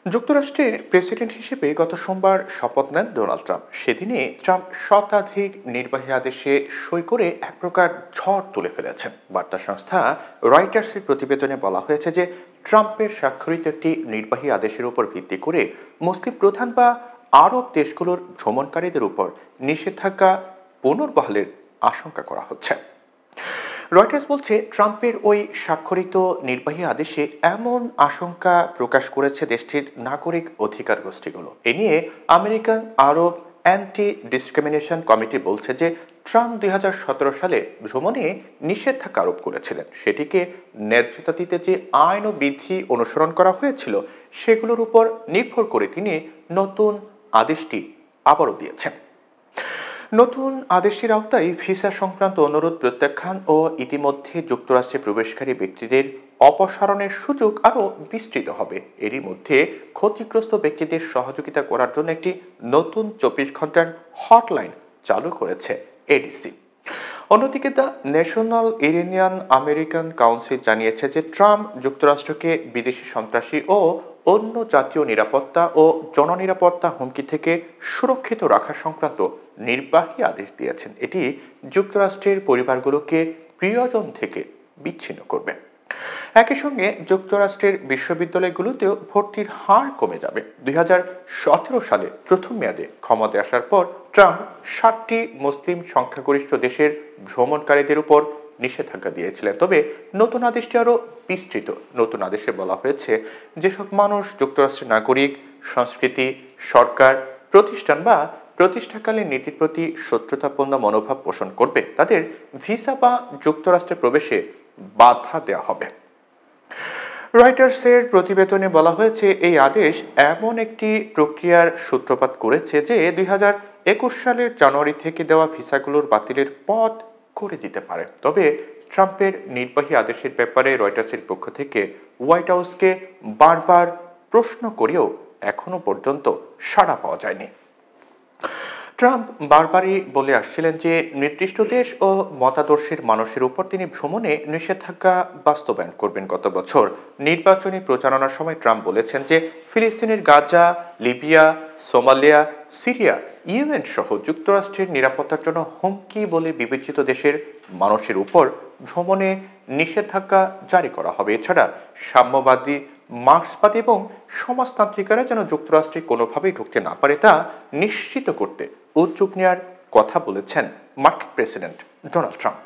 যুক্তরাষ্ট্রের প্রেসিডেন্ট হিসেবে গত সোমবার শপথ নেন ডোনাল্ড ট্রাম্প। সেদিনে ট্রাম্প শতাধিক নির্বাহী আদেশে সই করে এক প্রকার ঝড় তুলে ফেলেছেন। বার্তা সংস্থা রয়টার্সের প্রতিবেদনে বলা হয়েছে যে ট্রাম্পের স্বাক্ষরিত একটি নির্বাহী আদেশের উপর ভিত্তি করে মুসলিম প্রধান বা আরব দেশগুলোর ভ্রমণকারীদের উপর নিষেধাজ্ঞা পুনর্বহালের আশঙ্কা করা হচ্ছে। রয়টার্স বলছে, ট্রাম্পের ওই স্বাক্ষরিত নির্বাহী আদেশে এমন আশঙ্কা প্রকাশ করেছে দেশটির নাগরিক অধিকার গোষ্ঠীগুলো। এ নিয়ে আমেরিকান আরব অ্যান্টি ডিসক্রিমিনেশন কমিটি বলছে যে ট্রাম্প 2017 সালে ভ্রমণে নিষেধাজ্ঞা আরোপ করেছিলেন। সেটিকে ন্যায্যতা দিতে যে আইন ও বিধি অনুসরণ করা হয়েছিল সেগুলোর উপর নির্ভর করে তিনি নতুন আদেশটি আবারও দিয়েছেন। নতুন আদেশটির আওতায় ভিসা সংক্রান্ত অনুরোধ প্রত্যাখ্যান ও ইতিমধ্যে যুক্তরাষ্ট্রে প্রবেশকারী ব্যক্তিদের অপসারণের সুযোগ আরও বিস্তৃত হবে। এরই মধ্যে ক্ষতিগ্রস্ত ব্যক্তিদের সহযোগিতা করার জন্য একটি নতুন 24 ঘন্টার হটলাইন চালু করেছে এডিসি। অন্যদিকে the national Iranian American council জানিয়েছে যে ট্রাম্প যুক্তরাষ্ট্রকে বিদেশি সন্ত্রাসী ও অন্য জাতীয় নিরাপত্তা ও জননিরাপত্তা হুমকি থেকে সুরক্ষিত রাখা সংক্রান্ত নির্বাহী আদেশ দিয়েছেন। এটি যুক্তরাষ্ট্রের পরিবারগুলোকে প্রিয়জন থেকে বিচ্ছিন্ন করবে। একই সঙ্গে যুক্তরাষ্ট্রের বিশ্ববিদ্যালয়গুলোতেও ভর্তির হার কমে যাবে। 2017 সালে প্রথম মেয়াদে ক্ষমতায় আসার পর ট্রাম্প 60টি মুসলিম সংখ্যাগরিষ্ঠ দেশের ভ্রমণকারীদের উপর নিষেধাজ্ঞা দিয়েছিলেন। তবে নতুন আদেশটি আরও বিস্তৃত। নতুন আদেশে বলা হয়েছে, যেসব মানুষ যুক্তরাষ্ট্রের নাগরিক, সংস্কৃতি, সরকার, প্রতিষ্ঠান বা প্রতিষ্ঠাকালীন নীতির প্রতি শত্রুতাপূর্ণ মনোভাব পোষণ করবে তাদের ভিসা বা যুক্তরাষ্ট্রে প্রবেশে বাধা দেওয়া হবে। রয়টার্সের প্রতিবেদনে বলা হয়েছে, এই আদেশ এমন একটি প্রক্রিয়ার সূত্রপাত করেছে যে 2021 সালের জানুয়ারি থেকে দেওয়া ভিসাগুলোর বাতিলের পথ করে দিতে পারে। তবে ট্রাম্পের নির্বাহী আদেশের ব্যাপারে রয়টার্সের পক্ষ থেকে হোয়াইট হাউসকে বারবার প্রশ্ন করেও এখনো পর্যন্ত সাড়া পাওয়া যায়নি। ট্রাম্প বারবারই বলে আসছিলেন যে নির্দিষ্ট দেশ ও মতাদর্শের মানুষের উপর তিনি ভ্রমণে নিষেধাজ্ঞা বাস্তবায়ন করবেন। গত বছর নির্বাচনী প্রচারণার সময় ট্রাম্প বলেছেন যে ফিলিস্তিনের Gaza, Libya, Somalia, Syria, Yemen সহ যুক্তরাষ্ট্রের নিরাপত্তার জন্য হুমকি বলে বিবেচিত দেশের মানুষের উপর ভ্রমণে নিষেধাজ্ঞা জারি করা হবে। এছাড়া সাম্যবাদী, মার্ক্সবাদী এবং সমাজতান্ত্রিকরা যেন যুক্তরাষ্ট্রে কোনোভাবেই ঢুকতে না পারে তা নিশ্চিত করতে উদ্যোগ নেওয়ার কথা বলেছেন মার্কিন প্রেসিডেন্ট ডোনাল্ড ট্রাম্প।